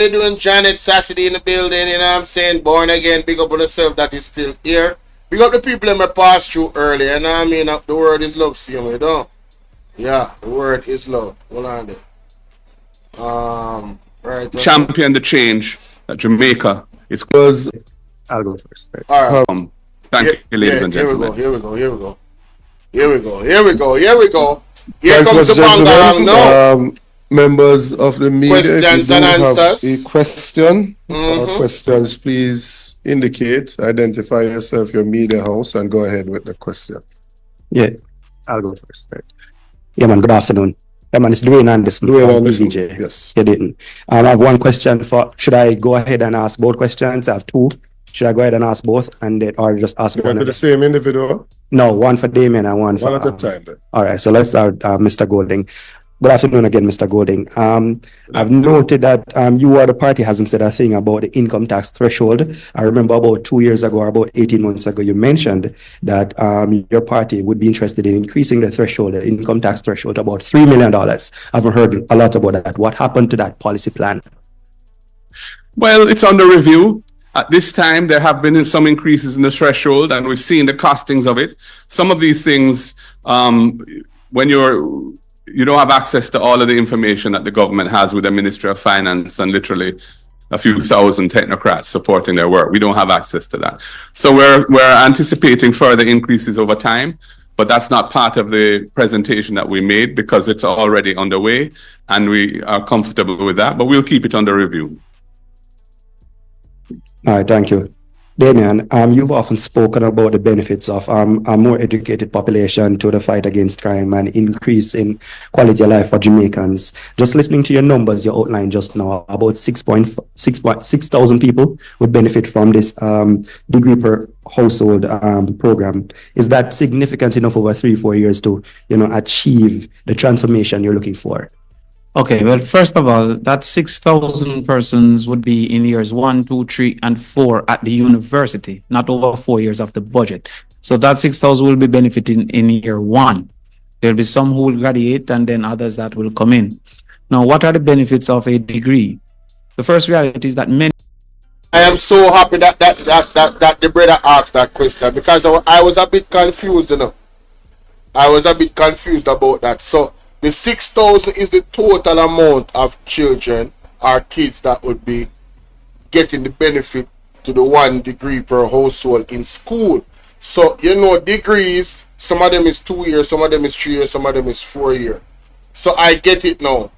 they doing? Janet Sassity in the building, you know what I'm saying? Born again, big up on yourself that is still here. Big up the people that may pass through earlier, you know what I mean? The word is love, see me, you know? Yeah, the word is love. Hold on there. Right. Champion the change at Jamaica. I'll go first. Right. All right. Thank you, ladies and gentlemen. Here we go. Here comes the gentlemen. now. Members of the media, questions if you and do answers. have a question or questions, please indicate, identify yourself, your media house, and go ahead with the question. Yeah, I'll go first. Right. Yeah, man. Good afternoon. Yeah, man. It's Dwayne Anderson. Dwayne, yes. Yeah, Dayton. I have one question for. Should I go ahead and ask both questions? I have two. Should I go ahead and ask both, or just ask one? For the same individual? No, one for Damien and one for. One at a time, then. All right. So let's start, Mr. Golding. Good afternoon again, Mr. Golding. I've noted that you or the party hasn't said a thing about the income tax threshold. I remember about 2 years ago or about 18 months ago, you mentioned that your party would be interested in increasing the threshold, the income tax threshold, to about $3 million. I haven't heard a lot about that. What happened to that policy plan? Well, it's under review. At this time, there have been some increases in the threshold, and we've seen the costings of it. Some of these things, when you don't have access to all of the information that the government has with the Ministry of Finance and literally a few thousand technocrats supporting their work. We don't have access to that. So we're anticipating further increases over time, but that's not part of the presentation that we made because it's already underway and we are comfortable with that, but we'll keep it under review. All right, thank you. Damien, you've often spoken about the benefits of a more educated population to the fight against crime and increase in quality of life for Jamaicans. Just listening to your numbers you outlined just now, about 6,000 people would benefit from this degree per household program. Is that significant enough over 3-4 years to, achieve the transformation you're looking for? Okay, well, first of all, that 6,000 persons would be in years 1, 2, 3, and 4 at the university, not over 4 years of the budget. So that 6,000 will be benefiting in year 1. There'll be some who will graduate and then others that will come in. Now, what are the benefits of a degree? The first reality is that many. I am so happy that the brother asked that question because I was a bit confused, I was a bit confused about that. So the 6,000 is the total amount of children or kids that would be getting the benefit to the 1 degree per household in school. So, degrees, some of them is 2 years, some of them is 3 years, some of them is 4 years. So I get it now.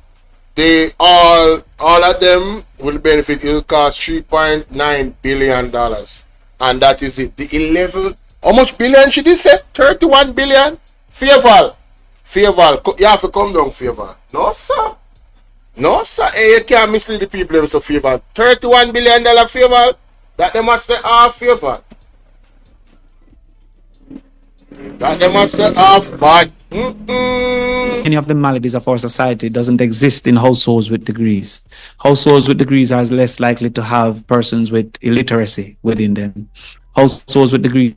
They all of them will benefit. It will cost $3.9 billion. And that is it. The 11, how much billion should he say? 31 billion? Favor, you have to come down, Favor. No, sir. Hey, you can't mislead the people them so Favor. $31 billion Favor. That them what's the half Favor. That them what's the half bad. Any of the maladies of our society doesn't exist in households with degrees. Households with degrees are less likely to have persons with illiteracy within them. Households with degrees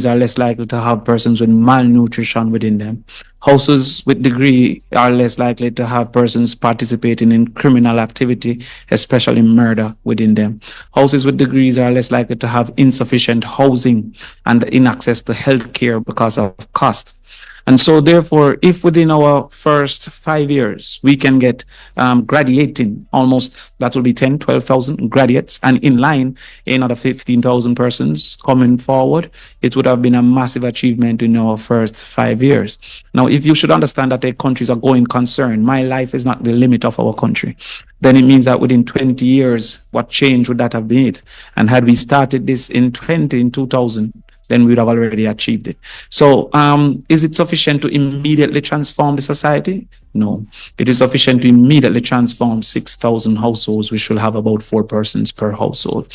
are less likely to have persons with malnutrition within them. Houses with degree are less likely to have persons participating in criminal activity, especially murder within them. Houses with degrees are less likely to have insufficient housing and inaccess to health care because of cost. And so therefore, if within our first 5 years, we can get graduating almost, that will be 10, 12,000 graduates, and in line, another 15,000 persons coming forward, it would have been a massive achievement in our first 5 years. Now, if you should understand that a country is a going concern, my life is not the limit of our country, then it means that within 20 years, what change would that have made? And had we started this in 2000, then we would have already achieved it. So is it sufficient to immediately transform the society? No. It is sufficient to immediately transform 6,000 households, which will have about 4 persons per household.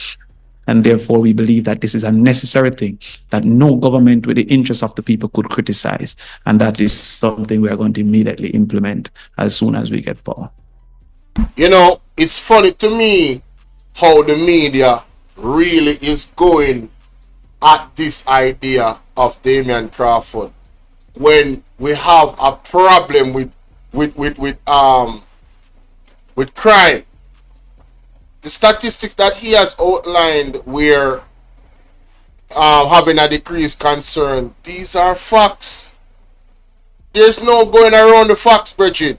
And therefore, we believe that this is a necessary thing that no government with the interests of the people could criticize. And that is something we are going to immediately implement as soon as we get power. It's funny to me how the media really is going at this idea of Damian Crawford when we have a problem with crime. the statistics that he has outlined where having a decreased concern, these are facts. There's no going around the facts, Bridget.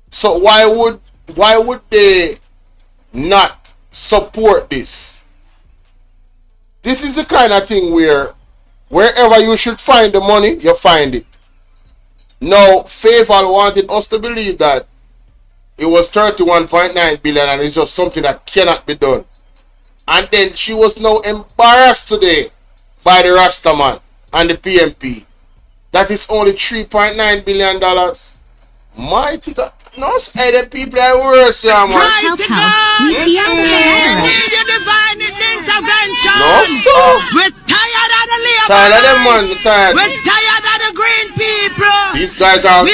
So why would they not support this? This is the kind of thing where wherever you should find the money, you find it. Now, Faval wanted us to believe that it was 31.9 billion and it's just something that cannot be done. And then she was now embarrassed today by the Rastaman and the PMP. That is only $3.9 billion. Mighty God. No, say the people are worse, yeah, man. Help, we need your divine intervention. No, so. We're tired of the labor. Tired of them, man. Tired. We're tired of the green people. These guys are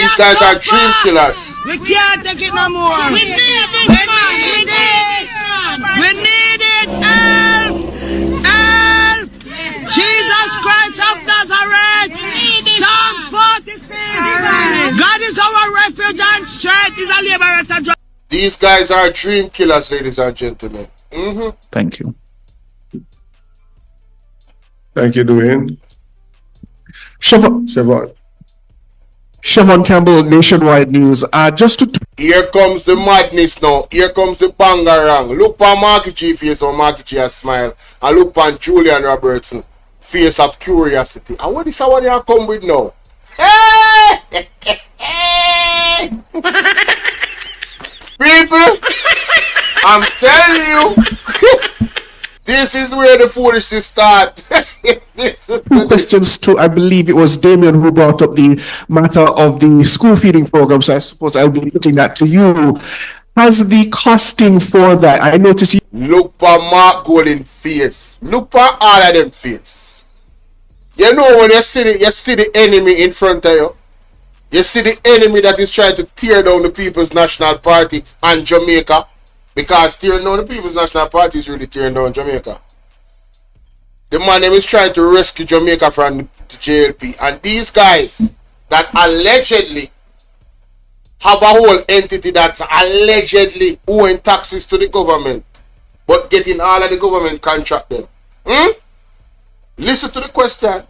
dream killers. We can't take it no more. We need this. We need this. We need it. Help. Help. Jesus Christ of Nazareth. Psalm 46. God is our refuge and strength. Is a liberator. These guys are dream killers, ladies and gentlemen. Thank you. Thank you, Dwayne. Siobhan. Siobhan Campbell, Nationwide News. Just to Here comes the madness now. Here comes the bangarang. Look for Marky G face on Marky G a smile. And look for Julian Robertson face of curiosity. And what is the one you come with now? People, I'm telling you, this is where the foolishness start. two questions to, I believe it was Damien who brought up the matter of the school feeding program, so I suppose I'll be putting that to you. Has the costing for that, I noticed you... Look for Mark Golden face. Look for all of them face. You know when you see the enemy in front of you. You see the enemy that is trying to tear down the People's National Party and Jamaica. Because tearing down the People's National Party is really tearing down Jamaica. The man is trying to rescue Jamaica from the JLP. And these guys that allegedly have a whole entity that's allegedly owing taxes to the government, but getting all of the government contract them. Listen to the question.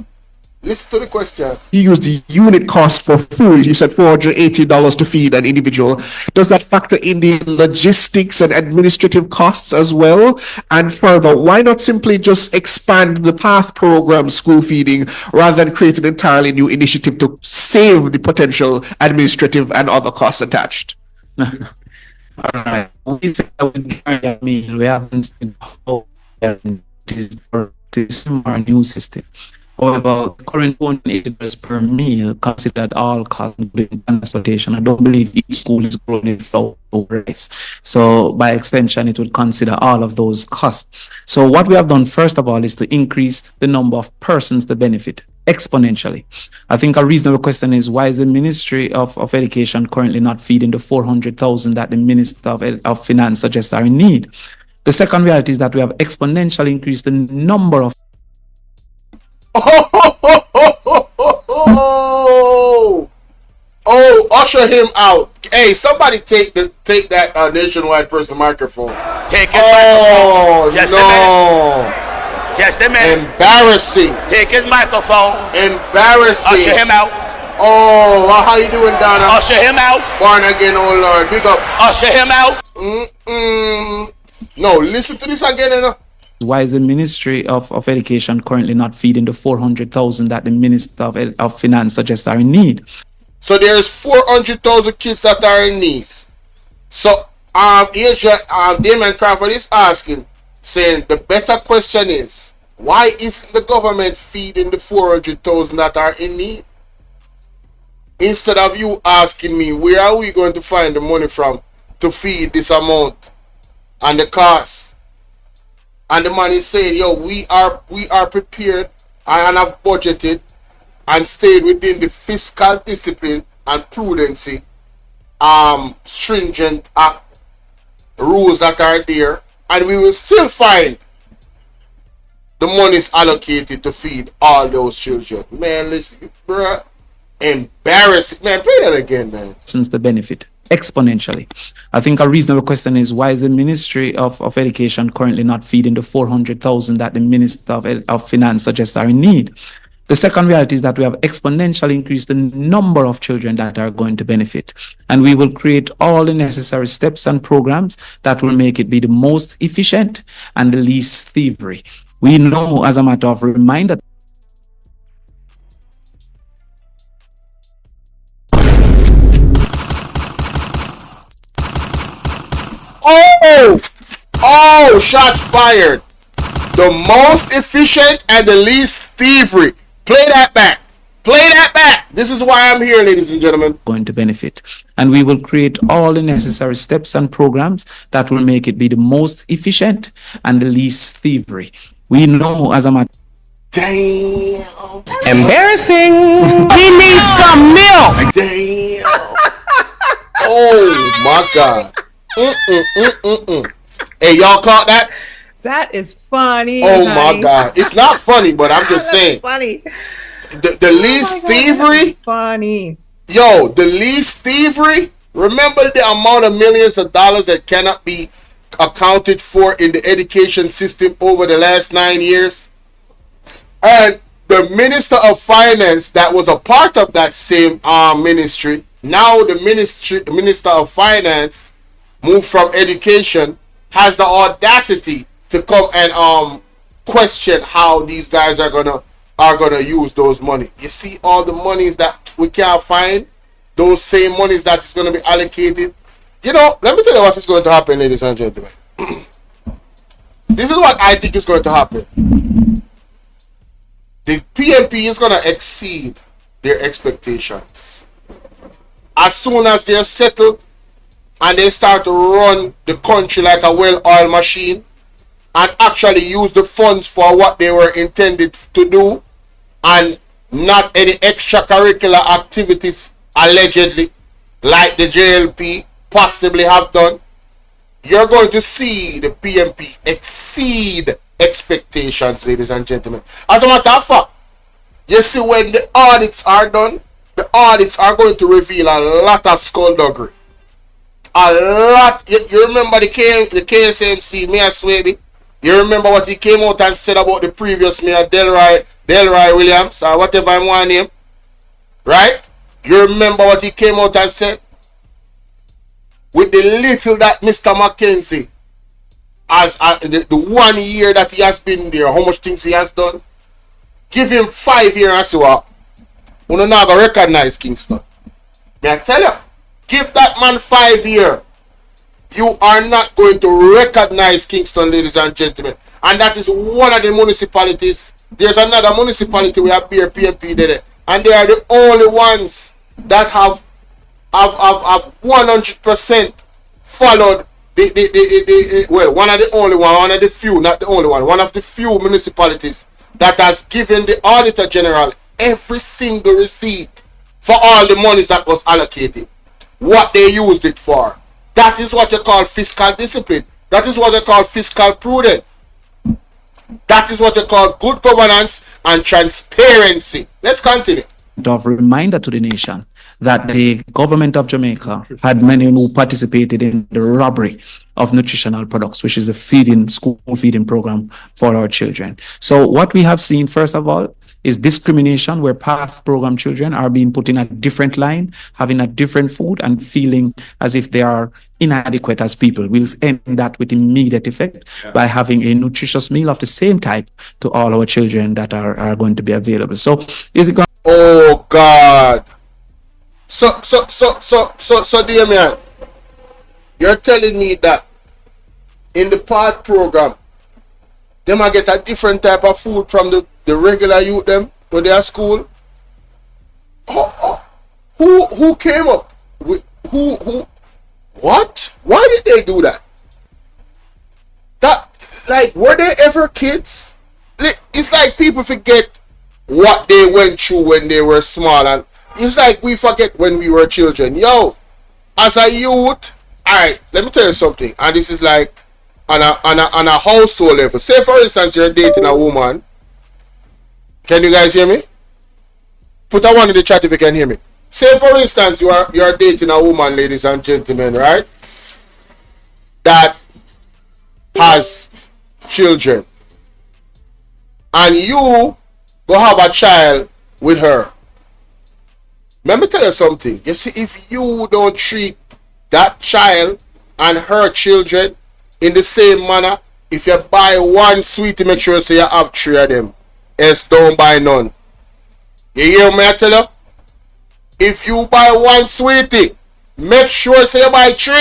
Listen to the question. You used the unit cost for food. You said $480 to feed an individual. Does that factor in the logistics and administrative costs as well? And further, why not simply just expand the PATH program school feeding rather than create an entirely new initiative to save the potential administrative and other costs attached? All right. We haven't seen how it is our new system. However, current $180 per meal considered all costs including transportation. I don't believe each school is growing in flour or rice. So by extension, it would consider all of those costs. So what we have done first of all is to increase the number of persons to benefit exponentially. I think a reasonable question is, why is the Ministry of Education currently not feeding the 400,000 that the Minister of Finance suggests are in need? The second reality is that we have exponentially increased the number of usher him out. Hey, somebody take that nationwide person microphone. Take his microphone. Just no. a minute. Just a minute. Embarrassing. Take his microphone. Embarrassing. Usher him out. Oh, how you doing, Donna? Usher him out. Born again, oh Lord. Big up. Usher him out. No, listen to this again. Why is the Ministry of Education currently not feeding the 400,000 that the Minister of Finance suggests are in need? So there's 400,000 kids that are in need. So Damon Crawford is asking, saying the better question is, why isn't the government feeding the 400,000 that are in need? Instead of you asking me, where are we going to find the money from to feed this amount and the cost? And the man is saying, yo, we are prepared and have budgeted and stayed within the fiscal discipline and prudency, stringent rules that are there, and we will still find the money is allocated to feed all those children. Man, listen, bruh, embarrassing. Man, play that again, man. Since the benefit exponentially. I think a reasonable question is, why is the Ministry of Education currently not feeding the 400,000 that the Minister of Finance suggests are in need? The second reality is that we have exponentially increased the number of children that are going to benefit. And we will create all the necessary steps and programs that will make it be the most efficient and the least thievery. We know, as a matter of reminder, Oh, shots fired. The most efficient and the least thievery. Play that back. Play that back. This is why I'm here, ladies and gentlemen. Going to benefit. And we will create all the necessary steps and programs that will make it be the most efficient and the least thievery. We know, as a matter. Damn. Embarrassing. We need some milk. Damn. Oh my God. Hey, y'all caught that? That is funny. Oh honey. my God. It's not funny, but I'm just saying. Funny. The least thievery. Funny. Yo, the least thievery. Remember the amount of millions of dollars that cannot be accounted for in the education system over the last 9 years? And the Minister of Finance that was a part of that same ministry, now the Minister of Finance moved from education, has the audacity to come and question how these guys are gonna use those money. You see all the monies that we can't find, those same monies that is gonna be allocated. You know, let me tell you what is going to happen, ladies and gentlemen. This is what I think is going to happen. The PMP is gonna exceed their expectations. As soon as they're settled and they start to run the country like a well-oiled machine and actually use the funds for what they were intended to do and not any extracurricular activities allegedly like the JLP possibly have done, you're going to see the PMP exceed expectations, ladies and gentlemen. As a matter of fact, you see, when the audits are done, the audits are going to reveal a lot of skullduggery. A lot. You remember the KSMC Mayor Swaby? You remember what he came out and said about the previous mayor, Delroy Williams, or whatever I want him? Right? You remember what he came out and said? With the little that Mr. McKenzie, as the 1 year that he has been there, how much things he has done? Give him 5 years and see what. We're not going to recognize Kingston. May I tell you? Give that man 5 years. You are not going to recognize Kingston, ladies and gentlemen. And that is one of the municipalities. There's another municipality we have here, PMP there. And they are the only ones that have 100% followed well, one of the only one of the few, not the only one of the few municipalities that has given the Auditor General every single receipt for all the monies that was allocated, what they used it for. That is what you call fiscal discipline. That is what they call fiscal prudence. That is what they call good governance and transparency. Let's continue. Of reminder to the nation that the government of Jamaica had many who participated in the robbery of nutritional products, which is the school feeding program for our children. So what we have seen, first of all, is discrimination, where PATH program children are being put in a different line, having a different food and feeling as if they are inadequate as people. We'll end that with immediate effect by having a nutritious meal of the same type to all our children that are going to be available. So is it going? Oh God. So dear man, you're telling me that in the PATH program, they might get a different type of food from the regular youth them to their school? Who came up with who what? Why did they do that? That, like, were they ever kids? It's like people forget what they went through when they were small, and it's like we forget when we were children. Yo, as a youth, alright, let me tell you something, and this is like on a household level. Say for instance you're dating a woman. Can you guys hear me? Put a one in the chat if you can hear me. Say for instance, you're dating a woman, ladies and gentlemen, right? That has children, and you go have a child with her. Let me tell you something. You see, if you don't treat that child and her children in the same manner, if you buy one sweetie, make sure so you have 3 of them. Else don't buy none. You hear me I tell you? If you buy one sweetie, make sure so you buy 3.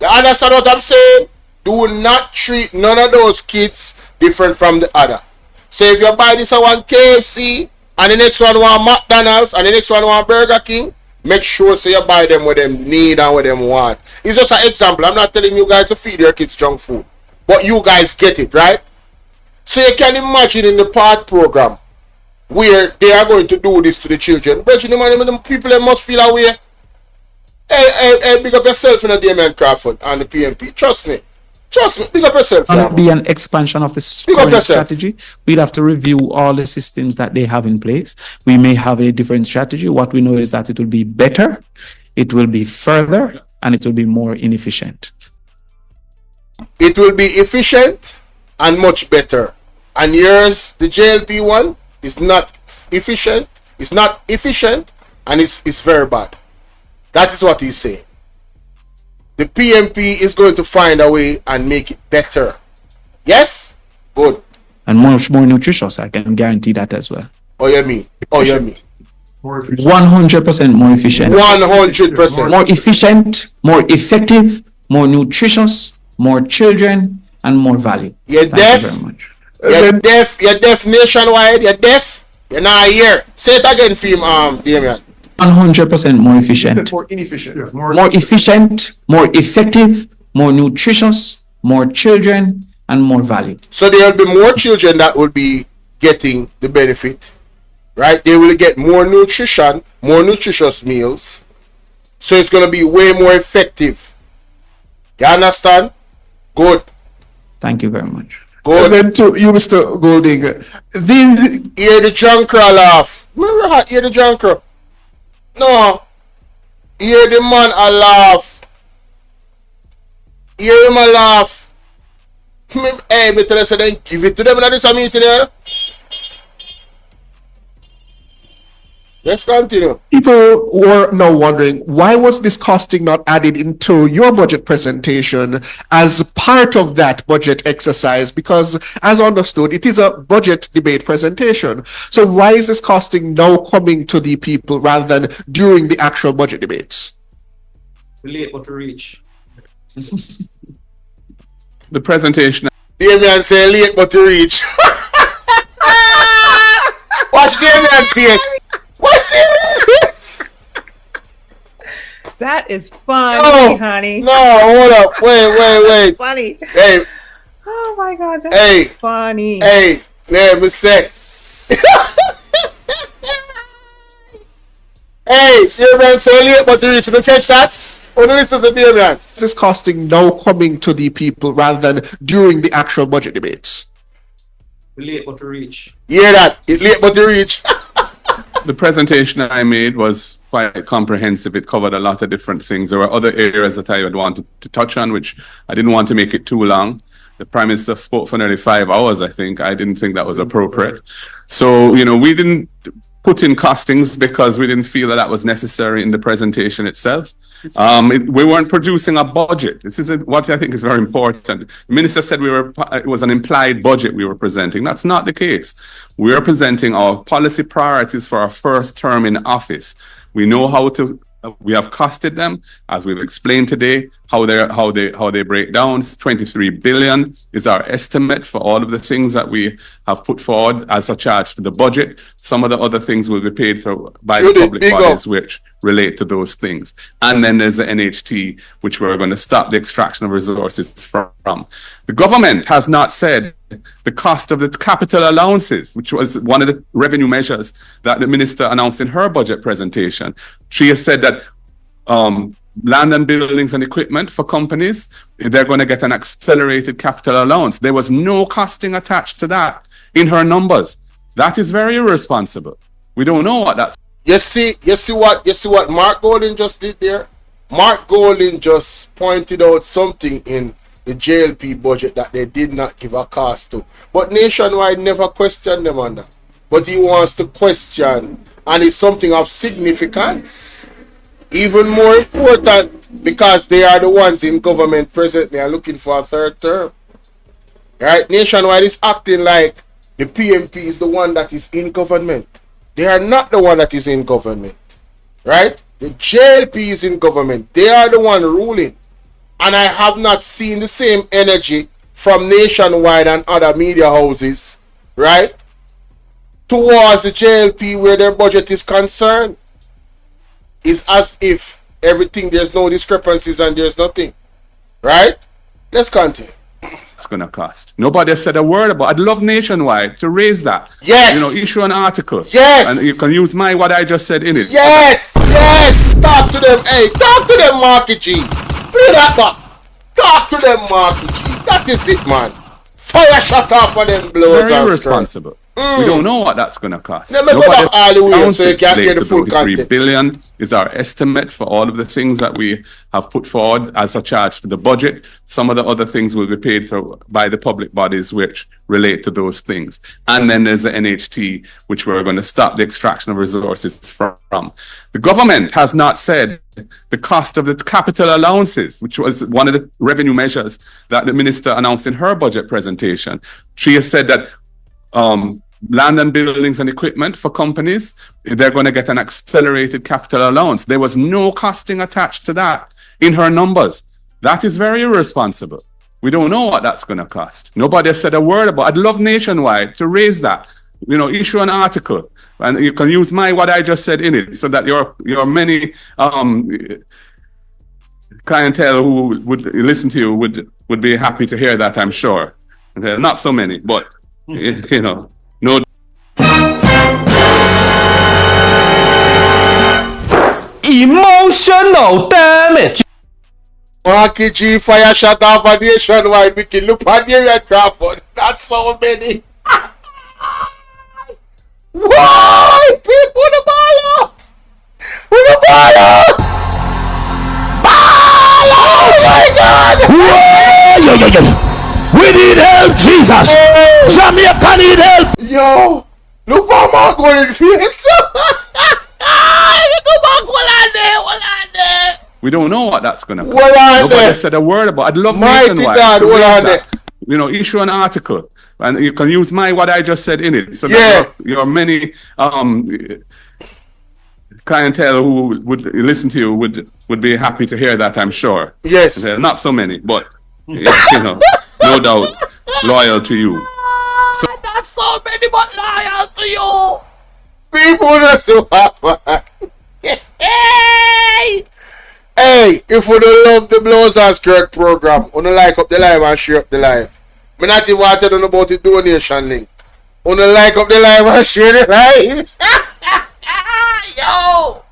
You understand what I'm saying? Do not treat none of those kids different from the other. So if you buy this one KFC, and the next one want McDonald's, and the next one want Burger King, make sure so you buy them what them need and what them want. It's just an example. I'm not telling you guys to feed your kids junk food, but you guys get it, right? So you can imagine in the part program where they are going to do this to the children. But you know, the people they must feel away. Hey, big up yourself in the Damien Crawford and the PMP. Trust me, big up yourself. It be an expansion of the current strategy. We'd have to review all the systems that they have in place. We may have a different strategy. What we know is that it will be better, it will be further, and it will be more inefficient. It will be efficient and much better. And yours, the JLP one, is not efficient. It's not efficient, and it's very bad. That is what he's saying. The PMP is going to find a way and make it better. Yes? Good. And much more nutritious, I can guarantee that as well. Oh, you mean? 100% more efficient. 100%. More efficient, more effective, more nutritious, more children, and more value. You're deaf. Thank you very much. You're deaf nationwide. You're deaf. You're not here. Say it again for him, Damien. 100% more efficient. More inefficient. More efficient, more effective, more nutritious, more children, and more value. So there will be more children that will be getting the benefit, right? They will get more nutrition, more nutritious meals. So it's going to be way more effective. You understand? Good. Thank you very much. Good. And then to you, Mr. Golding, Hear the junker laugh. Hear the junker. No. Hear the man a laugh. Hear him a laugh. Hey, me tell you, so then give it to them in this meeting here. Let's continue. people were now wondering, why was this costing not added into your budget presentation as part of that budget exercise? Because as understood, it is a budget debate presentation. So why is this costing now coming to the people rather than during the actual budget debates? Late but to reach. The presentation. Damien say late but to reach. Watch Damien face. Watch Damien face. That is funny, honey. No, hold up. Wait. Funny. Hey. Oh my God, that's funny. Hey, let me say. Hey, Damien say late but to reach. Did you catch that? Oh, listen to Damien. Is this costing now coming to the people rather than during the actual budget debates? Late but to reach. Hear that? It late but to reach. The presentation I made was quite comprehensive. It covered a lot of different things. There were other areas that I would want to touch on, which I didn't want to make it too long. The Prime Minister spoke for nearly 5 hours, I think. I didn't think that was appropriate. So, we didn't put in costings because we didn't feel that was necessary in the presentation itself. We weren't producing a budget. This is what I think is very important. The minister said it was an implied budget we were presenting. That's not the case. We are presenting our policy priorities for our first term in office. We know we have costed them, as we've explained today, how they break down. 23 billion is our estimate for all of the things that we have put forward as a charge to the budget. Some of the other things will be paid for by the public bodies which relate to those things. And then there's the NHT, which we're going to stop the extraction of resources from. The government has not said the cost of the capital allowances, which was one of the revenue measures that the minister announced in her budget presentation. She has said that land and buildings and equipment for companies, they're going to get an accelerated capital allowance. There was no costing attached to that in her numbers. That is very irresponsible. We don't know what that's. You see what Mark Golding just did there? Mark Golding just pointed out something in the JLP budget that they did not give a cost to. But Nationwide never questioned them on that. But he wants to question, and it's something of significance. Even more important, because they are the ones in government presently are looking for a third term. Right? Nationwide is acting like the PMP is the one that is in government. They are not the one that is in government. Right? The JLP is in government. They are the one ruling. And I have not seen the same energy from Nationwide and other media houses, right, towards the JLP where their budget is concerned. It's as if everything, there's no discrepancies and there's nothing. Right? Let's continue. It's going to cost. Nobody has said a word about. I'd love Nationwide to raise that. Yes. You know, issue an article. Yes. And you can use what I just said in it. Yes. Yes. Talk to them. Hey, talk to them, Marky G. Play that back. Talk to them, Marky G. That is it, man. Fire shut off for them blows. Very irresponsible. We don't know what that's going to cost. Let me go back all the way so you can hear the full 3 context. billion is our estimate for all of the things that we have put forward as a charge to the budget. Some of the other things will be paid for by the public bodies which relate to those things. And then there's the NHT, which we're going to stop the extraction of resources from. The government has not said the cost of the capital allowances, which was one of the revenue measures that the minister announced in her budget presentation. She has said that land and buildings and equipment for companies, they're going to get an accelerated capital allowance. There was no costing attached to that in her numbers. That is very irresponsible. We don't know what that's going to cost. Nobody has said a word about. I'd love Nationwide to raise that. You know, issue an article, and you can use what I just said in it, so that your many clientele who would listen to you would be happy to hear that. I'm sure. Not so many, but you know. No. Emotional damage. Marky G fire shut off a Nationwide. We can look at the red Crawford. Not so many. Why? People the ball out. With the ball out. Ball out. Oh my God. Whoa, we need help, Jesus. Oh. Jamaica need help. Yo, look how Mark going in face. We don't know what that's going to cost. Nobody has said a word about. I'd love Nationwide to raise that. You know, issue an article, and you can use what I just said in it, so that your many clientele who would listen to you would be happy to hear that. I'm sure. Yes. Not so many, but you know, no doubt loyal to you. So Not so many, but loyal to you. People are so happy. Hey, if you don't love the Blows and Skirt program, you don't like up the live and share up the live. Me not even want to know about the donation link. You don't like up the live and share the live. Yo!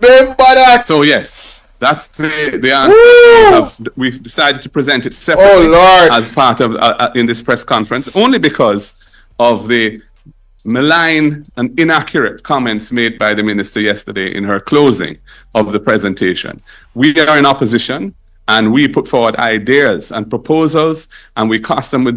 Remember that. So yes, that's the answer. We've decided to present it separately as part of in this press conference, only because of the malign and inaccurate comments made by the minister yesterday in her closing of the presentation. We are in opposition, and we put forward ideas and proposals, and we cast them with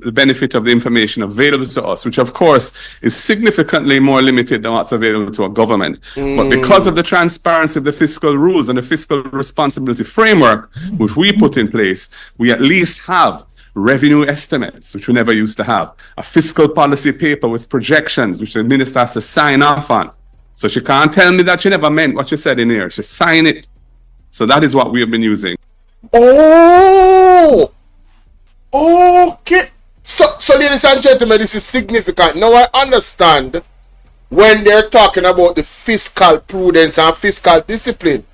the benefit of the information available to us, which of course is significantly more limited than what's available to a government. But because of the transparency of the fiscal rules and the fiscal responsibility framework, which we put in place, we at least have revenue estimates, which we never used to have, a fiscal policy paper with projections, which the minister has to sign off on. So she can't tell me that she never meant what she said in here. She signed it. So that is what we have been using. Oh! Okay. So ladies and gentlemen, this is significant. Now I understand when they're talking about the fiscal prudence and fiscal discipline.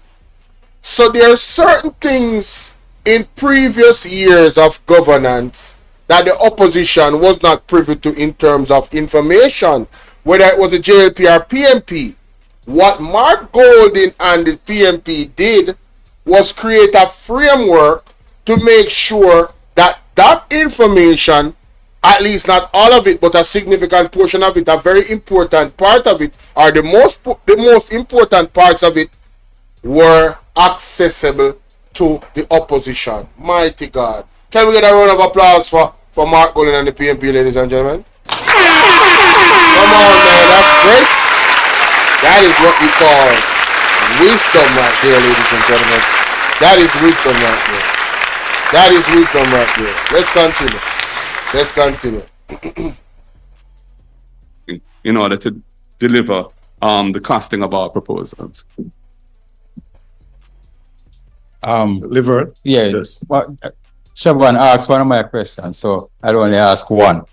So there are certain things in previous years of governance that the opposition was not privy to in terms of information, whether it was a JLP or PMP. What Mark Golding and the PMP did was create a framework to make sure that that information at least not all of it, but a significant portion of it, a very important part of it, or the most important parts of it were accessible to the opposition. Mighty God. Can we get a round of applause for Mark Golden and the PMP, ladies and gentlemen? Come on, man, that's great. That is what we call wisdom right there, ladies and gentlemen. That is wisdom right there. That is wisdom right there. Let's continue. Let's continue. In order to deliver the costing of our proposals. Liver. Yeah. Yes. Well, Siobhan asked one of my questions, so I'll only ask one.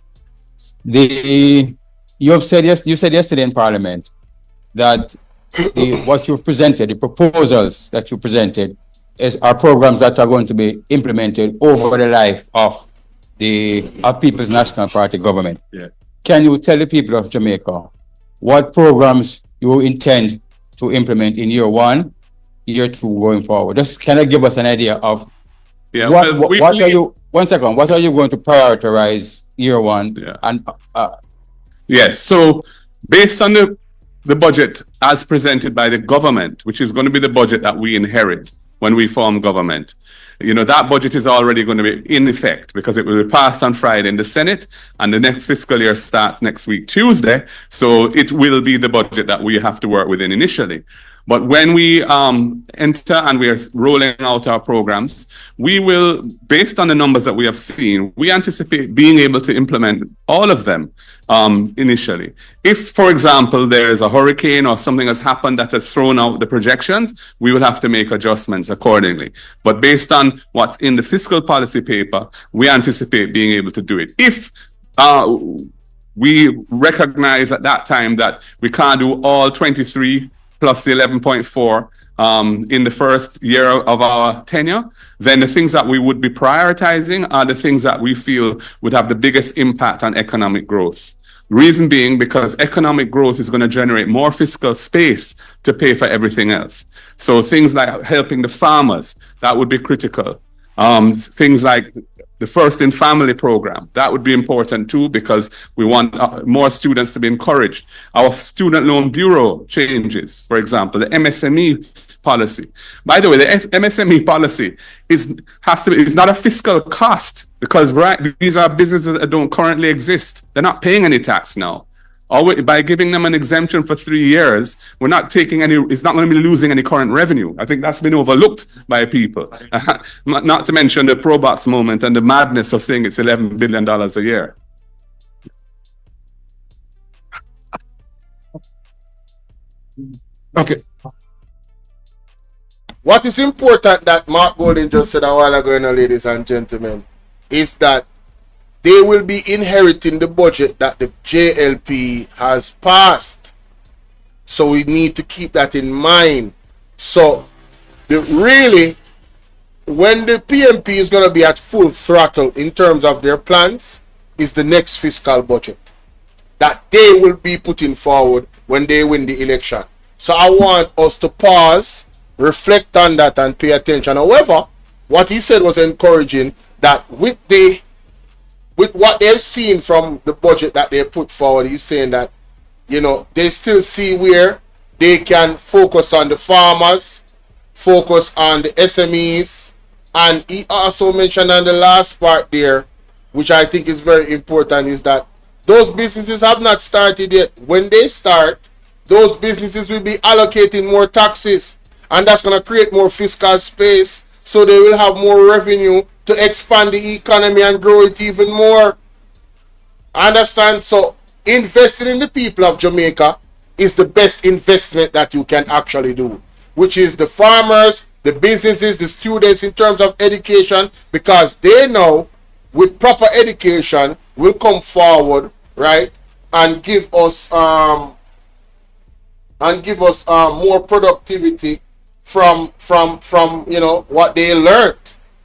You said yesterday in Parliament that what you presented, the proposals that you presented, are programs that are going to be implemented over the life of the People's National Party government. Yeah. Can you tell the people of Jamaica what programs you intend to implement in year 1, year 2 going forward? Just kind of give us an idea of what are you going to prioritize year 1? Yeah. And yes, so based on the budget as presented by the government, which is going to be the budget that we inherit when we form government, that budget is already going to be in effect because it will be passed on Friday in the Senate, and the next fiscal year starts next week, Tuesday. So it will be the budget that we have to work within initially. But when we enter and we are rolling out our programs, we will, based on the numbers that we have seen, we anticipate being able to implement all of them initially. If, for example, there is a hurricane or something has happened that has thrown out the projections, we will have to make adjustments accordingly. But based on what's in the fiscal policy paper, we anticipate being able to do it. If we recognize at that time that we can't do all 23 plus the 11.4 in the first year of our tenure, then the things that we would be prioritizing are the things that we feel would have the biggest impact on economic growth. Reason being because economic growth is going to generate more fiscal space to pay for everything else. So things like helping the farmers, that would be critical. Things like the First in Family program, that would be important too, because we want more students to be encouraged. Our Student Loan Bureau changes, for example, the MSME policy. By the way, the MSME policy is not a fiscal cost because these are businesses that don't currently exist. They're not paying any tax now. By giving them an exemption for 3 years, we're not taking it's not going to be losing any current revenue. I think that's been overlooked by people. Not to mention the pro-box moment and the madness of saying it's $11 billion a year. Okay. What is important that Mark Golden just said a while ago, ladies and gentlemen, is that they will be inheriting the budget that the JLP has passed. So we need to keep that in mind. So really, when the PMP is going to be at full throttle in terms of their plans, is the next fiscal budget that they will be putting forward when they win the election. So I want us to pause, reflect on that and pay attention. However, what he said was encouraging, that with what they've seen from the budget that they put forward, he's saying that, they still see where they can focus on the farmers, focus on the SMEs, and he also mentioned on the last part there, which I think is very important, is that those businesses have not started yet. When they start, those businesses will be allocating more taxes, and that's going to create more fiscal space, so they will have more revenue to expand the economy and grow it even more. Understand? So investing in the people of Jamaica is the best investment that you can actually do, which is the farmers, the businesses, the students in terms of education, because they know with proper education will come forward, right, and give us more productivity from what they learned.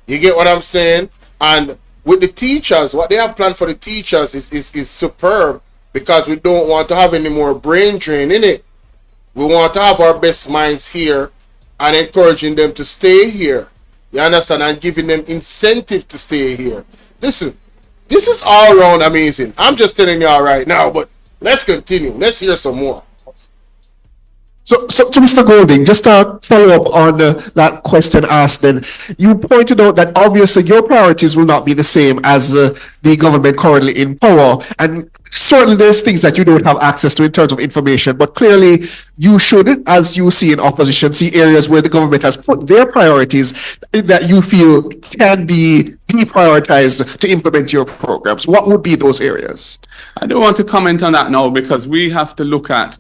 You get what I'm saying? And with the teachers, what they have planned for the teachers is superb, because we don't want to have any more brain drain in it. We want to have our best minds here and encouraging them to stay here. You understand? And giving them incentive to stay here. Listen, This is all around amazing. I'm just telling y'all right now, but let's continue. Let's hear some more. So to Mr. Golding, just to follow up on that question asked, then you pointed out that obviously your priorities will not be the same as the government currently in power, and certainly there's things that you don't have access to in terms of information, but clearly you should, as you see in opposition, see areas where the government has put their priorities that you feel can be deprioritized to implement your programs. What would be those areas? I don't want to comment on that now because we have to look at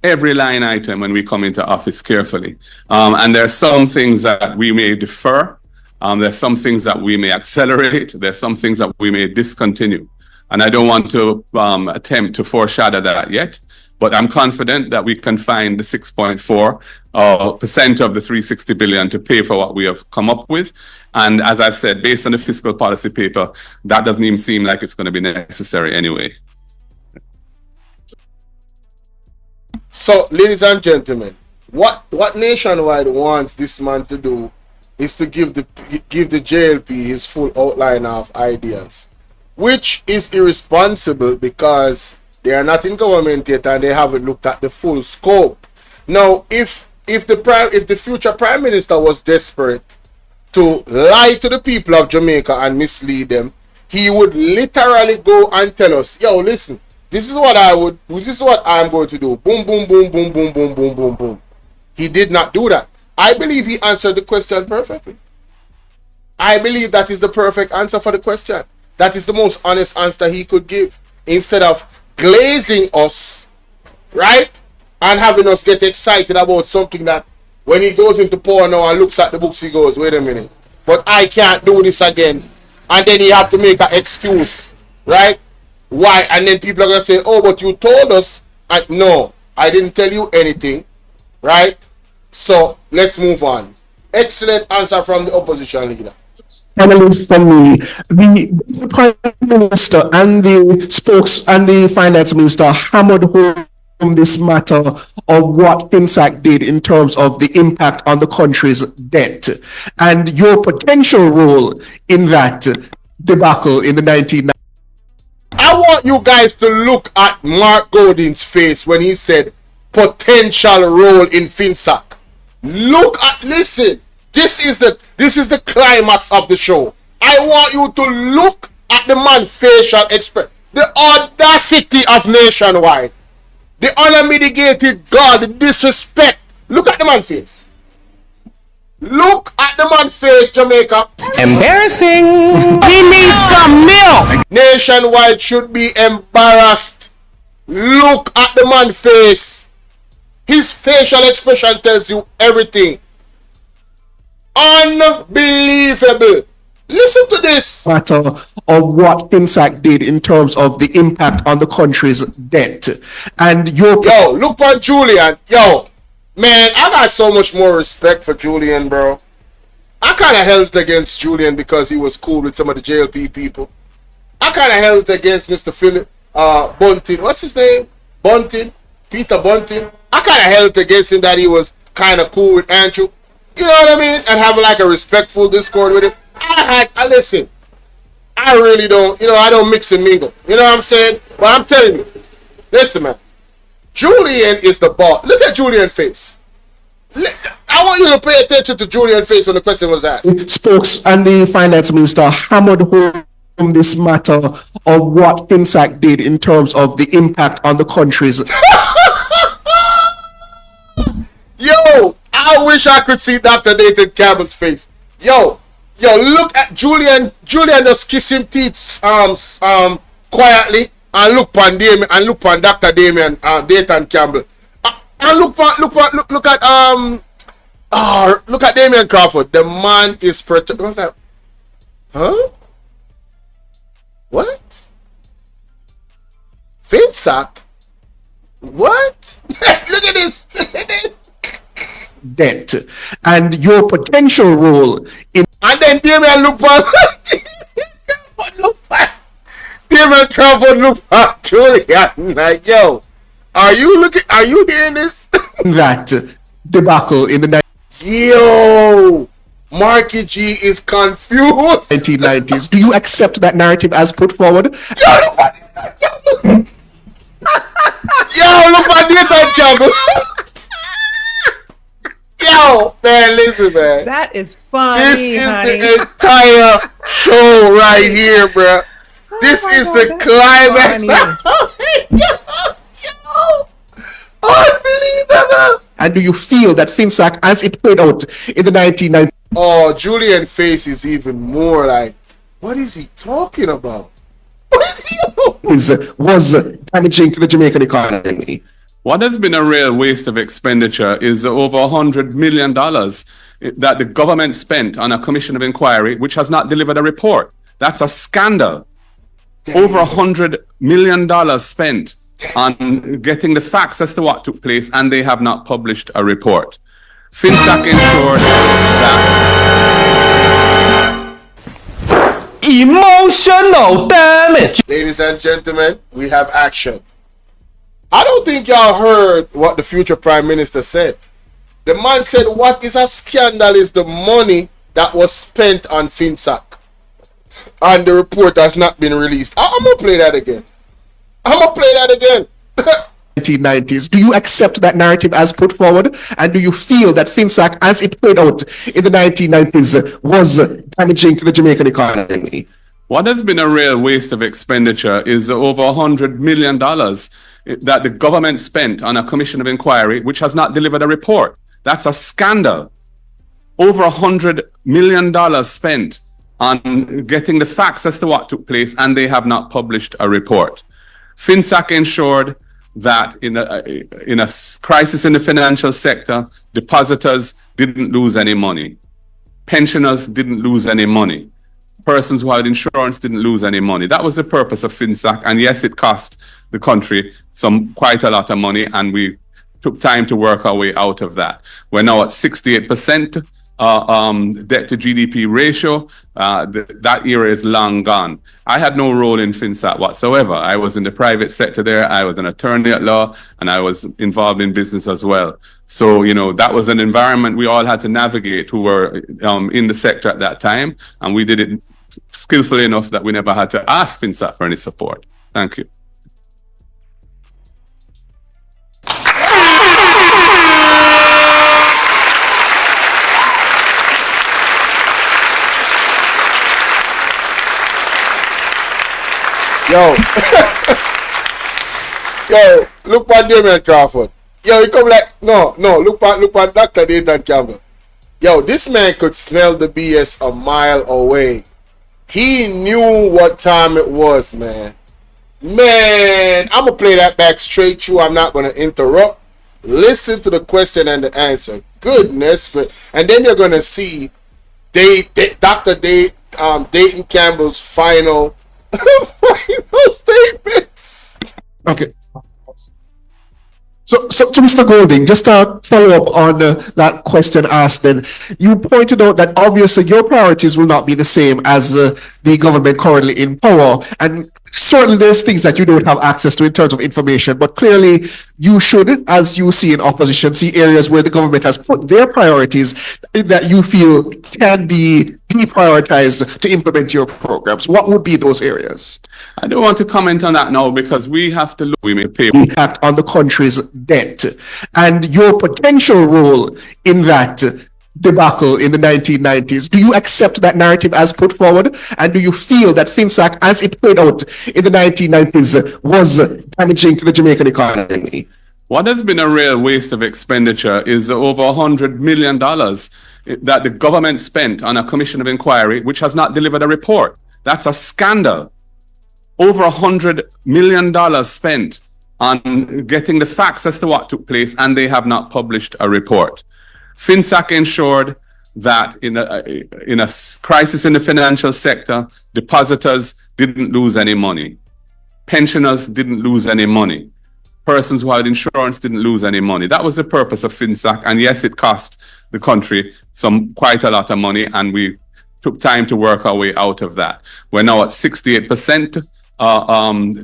every line item when we come into office carefully. And there are some things that we may defer. There's some things that we may accelerate. There's some things that we may discontinue. And I don't want to attempt to foreshadow that yet, but I'm confident that we can find the 6.4% of the 360 billion to pay for what we have come up with. And as I've said, based on the fiscal policy paper, that doesn't even seem like it's going to be necessary anyway. So, ladies and gentlemen, what Nationwide wants this man to do is to give the JLP his full outline of ideas, which is irresponsible because they are not in government yet and they haven't looked at the full scope. Now, if the future Prime Minister was desperate to lie to the people of Jamaica and mislead them, he would literally go and tell us, yo, listen, this is what I'm going to do. Boom, boom, boom, boom, boom, boom, boom, boom, boom. He did not do that. I believe he answered the question perfectly. I believe that is the perfect answer for the question. That is the most honest answer he could give. Instead of glazing us, right? And having us get excited about something that when he goes into power now and looks at the books, he goes, wait a minute, but I can't do this again. And then he have to make an excuse, right? Why? And then people are going to say, oh, but you told us. And no, I didn't tell you anything, right? So let's move on. Excellent answer from the opposition leader. Finally, from me, the Prime Minister and the Finance Minister hammered home this matter of what Finsac did in terms of the impact on the country's debt and your potential role in that debacle in the 1990s. I want you guys to look at Mark Golding's face when he said potential role in Finsac. Listen. This is the climax of the show. I want you to look at the man's facial expression. The audacity of Nationwide. The unmitigated God, the disrespect. Look at the man's face. Look at the man's face, Jamaica. Embarrassing. We need some milk. Nationwide should be embarrassed. Look at the man's face. His facial expression tells you everything. Unbelievable. Listen to this. Matter of what Finsac did in terms of the impact on the country's debt. And your... Yo, look on Julian. Yo, man, I got so much more respect for Julian, bro. I kind of held against Julian because he was cool with some of the JLP people. I kind of held against Mr. Philip Bunting. What's his name? Bunting. Peter Bunting. I kind of held against him that he was kind of cool with Andrew. You know what I mean? And have like a respectful discord with him. Listen, I really don't, I don't mix and mingle. You know what I'm saying? But I'm telling you, listen, man. Julian is the boss. Look at Julian's face. I want you to pay attention to Julian's face when the question was asked. Spokes and the Finance Minister hammered home this matter of what Finsac did in terms of the impact on the country's... Yo, I wish I could see Dr. Dayton Campbell's face. Yo, look at Julian. Julian just kiss him teeth quietly and look on Damien and look on Dr. Damien Dayton Campbell. And look at Damien Crawford. The man is what's that? Huh? What? Finsac? What? Look at this. Look at this. Debt and your potential role in... And then Damien look for Damien Crawford look for Julian like, yo, are you hearing this? that debacle in the night. Yo, Marky G is confused. 1990s. Do you accept that narrative as put forward? Yo, look at Yo, look at DAYTON Campbell. Yo, man, listen, man. That is funny. This is honey. the entire show right here, bro. This is the climax. Yo, unbelievable. And do you feel that Finsac, as it played out in the 1990s, Oh, Julian face is even more like, what is he talking about? was damaging to the Jamaican economy? What has been a real waste of expenditure is over $100 million that the government spent on a commission of inquiry, which has not delivered a report. That's a scandal. Damn. Over $100 million spent on getting the facts as to what took place, and they have not published a report. Finsac ensured that emotional damage. Ladies and gentlemen, we have action. I don't think y'all heard what the future Prime Minister said. The man said what is a scandal is the money that was spent on Finsac. And the report has not been released. I'm going to play that again. 1990s. Do you accept that narrative as put forward? And do you feel that Finsac, as it played out in the 1990s, was damaging to the Jamaican economy? What has been a real waste of expenditure is over $100 million that the government spent on a commission of inquiry, which has not delivered a report. That's a scandal. Over $100 million spent on getting the facts as to what took place, and they have not published a report. Finsac ensured that in a crisis in the financial sector, depositors didn't lose any money. Pensioners didn't lose any money. Persons who had insurance didn't lose any money. That was the purpose of Finsac. And yes, it cost the country quite a lot of money, and we took time to work our way out of that. We're now at 68% debt to GDP ratio. That era is long gone. I had no role in Finsac whatsoever. I was in the private sector there. I was an attorney at law, and I was involved in business as well. So, you know, that was an environment we all had to navigate who were in the sector at that time. And we did it skillfully enough that we never had to ask Finsac for any support. Thank you. Yo, yo, look at Damien Crawford. Yo, he come like, no, look at Dr. DAYTON Campbell. Yo, this man could smell the BS a mile away. He knew what time it was, man. Man, I'm going to play that back straight through. I'm not going to interrupt. Listen to the question and the answer. Goodness. And then you're going to see Dr. Dayton Campbell's final statements. Okay. So to Mr. Golding, just to follow up on that question asked, then you pointed out that obviously your priorities will not be the same as the government currently in power, and certainly there's things that you don't have access to in terms of information, but clearly you should, as you see in opposition, see areas where the government has put their priorities that you feel can be deprioritized to implement your programs. What would be those areas? I don't want to comment on that now because we have to look. We may pay impact on the country's debt and your potential role in that debacle in the 1990s. Do you accept that narrative as put forward? And do you feel that Finsac, as it played out in the 1990s, was damaging to the Jamaican economy? What has been a real waste of expenditure is over $100 million that the government spent on a commission of inquiry, which has not delivered a report. That's a scandal. Over $100 million spent on getting the facts as to what took place, and they have not published a report. Finsac ensured that in a crisis in the financial sector, depositors didn't lose any money. Pensioners didn't lose any money. Persons who had insurance didn't lose any money. That was the purpose of Finsac. And yes, it cost the country quite a lot of money, and we took time to work our way out of that. We're now at 68%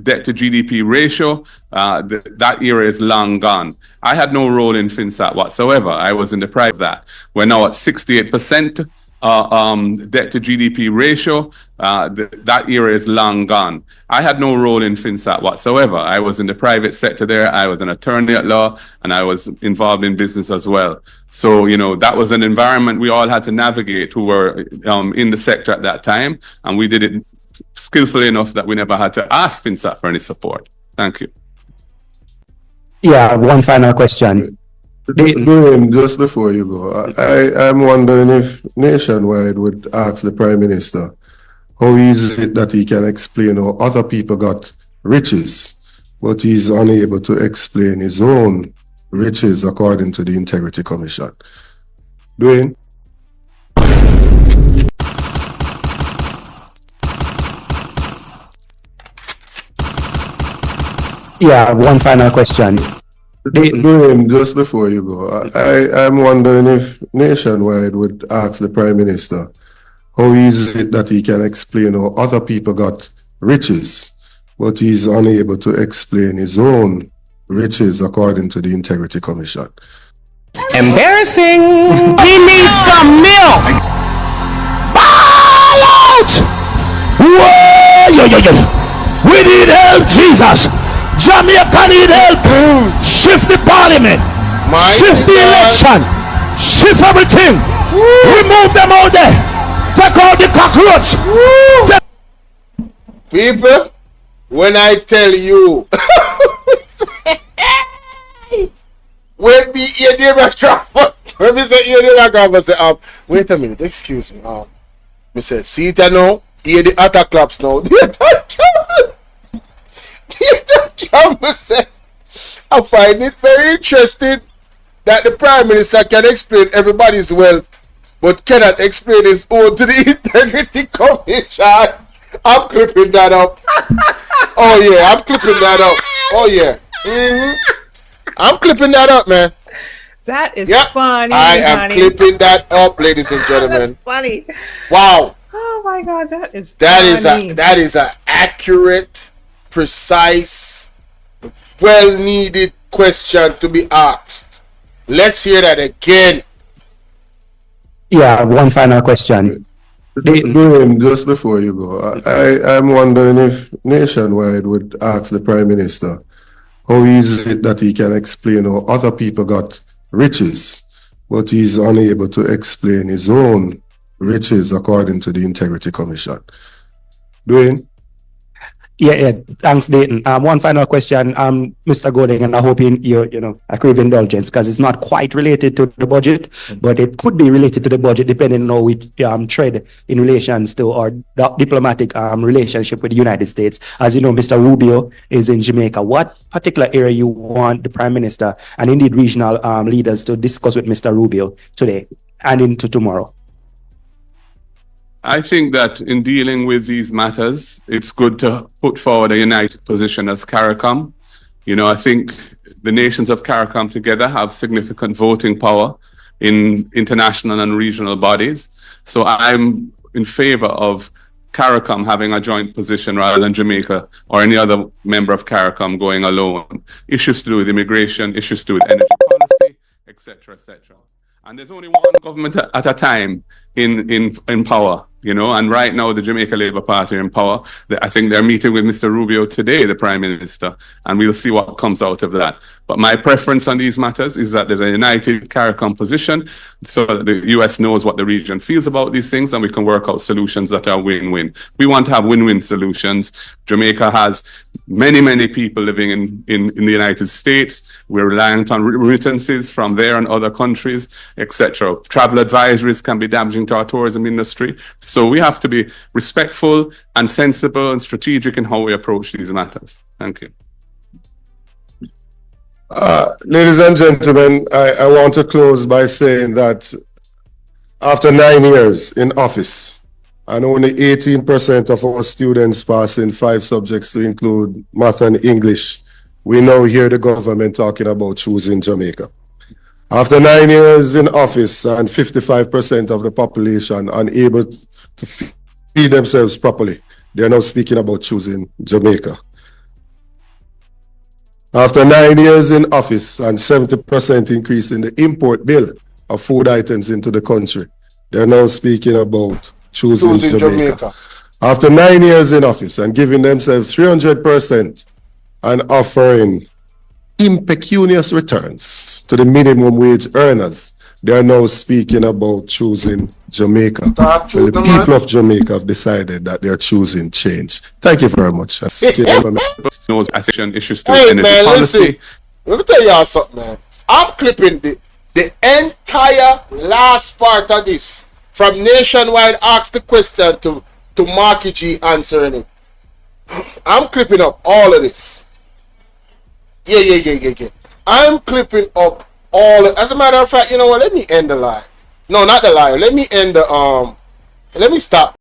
debt to GDP ratio. That era is long gone. I had no role in Finsac whatsoever. I was in the private that. We're now at 68% debt to GDP ratio. That era is long gone. I had no role in Finsac whatsoever. I was in the private sector there. I was an attorney at law, and I was involved in business as well. So, you know, that was an environment we all had to navigate who were in the sector at that time, and we did it skillfully enough that we never had to ask Finsac for any support. Thank you. Yeah, one final question. Dwayne, just before you go, I'm wondering if Nationwide would ask the Prime Minister how is it that he can explain how other people got riches, but he's unable to explain his own riches according to the Integrity Commission. Dwayne? Yeah, one final question. Dwayne, just before you go, I'm wondering if Nationwide would ask the Prime Minister how is it that he can explain how other people got riches, but he's unable to explain his own riches according to the Integrity Commission. Embarrassing. We need some milk. Ball out. Whoa, yo, yo, yo. We need help, Jesus. Jamaica need help. Shift the parliament. Shift the election. Shift everything. Remove them out there. Take out the cockroach. People, when I tell you, when me hear the restaurant, when me say hear the restaurant, I say, wait a minute, excuse me. Me say, see it now, hear the other claps now. Me say, I find it very interesting that the Prime Minister can explain everybody's wealth, but cannot explain his own to the Integrity Commission. I'm clipping that up. Oh yeah, I'm clipping that up. Oh yeah. I'm clipping that up, man. That is funny. I am clipping that up, ladies and gentlemen. That's funny. Wow. Oh my God, that is funny. That is a accurate, precise, well needed question to be asked. Let's hear that again. Yeah, one final question. Dwayne, just before you go, I'm wondering if Nationwide would ask the Prime Minister how is it that he can explain how other people got riches, but he's unable to explain his own riches according to the Integrity Commission. Dwayne? Yeah, thanks, Dayton. One final question, Mr. Golding, and I hope you crave indulgence because it's not quite related to the budget, but it could be related to the budget depending on how we tread in relations to our diplomatic relationship with the United States. As you know, Mr. Rubio is in Jamaica. What particular area you want the Prime Minister and indeed regional leaders to discuss with Mr. Rubio today and into tomorrow? I think that in dealing with these matters, it's good to put forward a united position as CARICOM. You know, I think the nations of CARICOM together have significant voting power in international and regional bodies. So I'm in favor of CARICOM having a joint position rather than Jamaica or any other member of CARICOM going alone. Issues to do with immigration, issues to do with energy policy, etc., etc. And there's only one government at a time in power, you know, and right now the Jamaica Labour Party are in power. I think they're meeting with Mr. Rubio today, the Prime Minister, and we'll see what comes out of that. But my preference on these matters is that there's a united CARICOM position so that the US knows what the region feels about these things and we can work out solutions that are win-win. We want to have win-win solutions. Jamaica has many, many people living in the United States. We're reliant on remittances from there and other countries, etc. Travel advisories can be damaging to our tourism industry. So we have to be respectful and sensible and strategic in how we approach these matters. Thank you. Ladies and gentlemen, I want to close by saying that after 9 years in office and only 18% of our students passing 5 subjects to include math and English, we now hear the government talking about choosing Jamaica. After 9 years in office and 55% of the population unable to feed themselves properly, they're now speaking about choosing Jamaica. After 9 years in office and 70% increase in the import bill of food items into the country, they're now speaking about choosing Choosing Jamaica. After 9 years in office and giving themselves 300% and offering impecunious returns to the minimum wage earners, they are now speaking about choosing Jamaica. Well, the people of Jamaica have decided that they are choosing change. Thank you very much. Hey man, listen. Let me tell y'all something, man. I'm clipping the entire last part of this from Nationwide Ask the Question to Marky G answering it. I'm clipping up all of this. Yeah. I'm clipping up all of, as a matter of fact, you know what? Let me end the live. No, not the live. Let me end the let me stop.